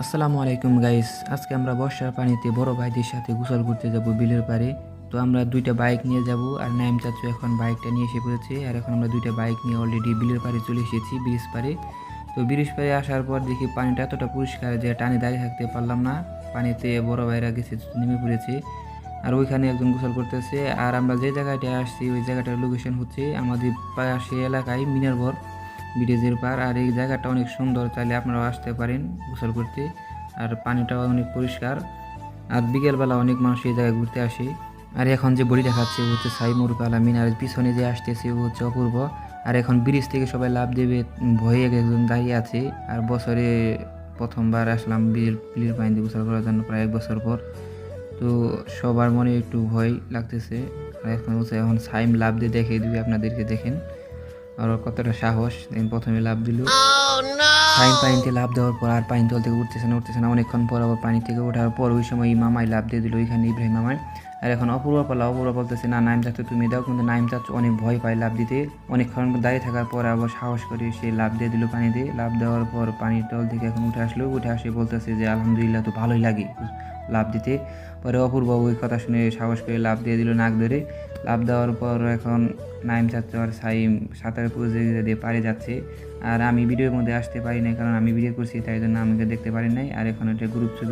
আসসালামু আলাইকুম গাইস। আজকে আমরা বর্ষার পানিতে বড় ভাইদের সাথে গোসল করতে যাব বিলের পাড়ে। তো আমরা ২টা বাইক নিয়ে যাব আর নাইম চাচ্চু এখন বাইকটা নিয়ে এসে পড়েছে। আর এখন আমরা ২টা বাইক নিয়ে অলরেডি বিলের পাড়ে চলে এসেছি, ব্রিজ পাড়ে। তো ব্রিজ পাড়ে আসার পর দেখি পানিটা এতটা পরিষ্কার যে টানে দাঁড়িয়ে থাকতে পারলাম না। পানিতে বড় ভাইরা গেছে, নেমে পড়েছে। আর ওইখানে একজন গোসল করতেছে। আর আমরা যে জায়গাটায় আসছি ওই জায়গাটার লোকেশন হচ্ছে আমাদের পাশে এলাকায় মিনারঘর ব্রিজের পার। আর এই জায়গাটা অনেক সুন্দর, চাইলে আপনারাও আসতে পারেন গোসল করতে। আর পানিটাও অনেক পরিষ্কার। আর বিকেলবেলা অনেক মানুষ এই জায়গায় ঘুরতে আসে। আর এখন যে বড়ি দেখাচ্ছে ও হচ্ছে সাইমুরুগ আলামিন, আর পিছনে যে আসতেছে ও হচ্ছে অপূর্ব। আর এখন ব্রিজ থেকে সবাই লাফ দেবে ভয়ে একজন দাঁড়িয়ে আছে। আর বছরে প্রথমবার আসলাম বিলের পানিতে গোসল করার জন্য প্রায় ১ বছর পর। তো সবার মনে একটু ভয় লাগতেছে। আর এখন হচ্ছে এখন সাইম লাফ দিয়ে দেখিয়ে দিবে আপনাদেরকে, দেখেন আর ওর কতটা সাহস। প্রথমে লাফ দিল, সাইম পানিতে লাফ দেওয়ার পর আর পানি তল থেকে উঠতেছে না অনেকক্ষণ পর। আবার পানি থেকে ওঠার পর ওই সময় মামাই লাফ দিয়ে দিল, ওইখানে ইব্রাহিম মামাই। আর এখন অপূর্ব বলতেছে না নাইম চাচ্ছ তুমি দাও, কিন্তু নাইম চাচ্ছ অনেক ভয় পায় লাফ দিতে। অনেকক্ষণ দাঁড়িয়ে থাকার পর আবার সাহস করে সে লাফ দিয়ে দিল পানিতে। লাফ দেওয়ার পর পানির তল থেকে এখন উঠে আসে বলতেছে যে আলহামদুলিল্লাহ, তো ভালোই লাগে লাফ দিতে। পরে অপূর্ব ওই কথা শুনে সাহস করে লাফ দিয়ে দিল নাক ধরে। লাফ দেওয়ার পর এখন নাইম চাচ্ছ আর সাইম সাঁতার প্রতিযোগিতা দিয়ে পারে যাচ্ছে। আর আমি ভিডিওর মধ্যে আসতে পারি নাই, কারণ আমি ভিডিও করছি, তাই জন্য আমাকে দেখতে পারি নাই। আর এখন একটা গ্রুপ ছবি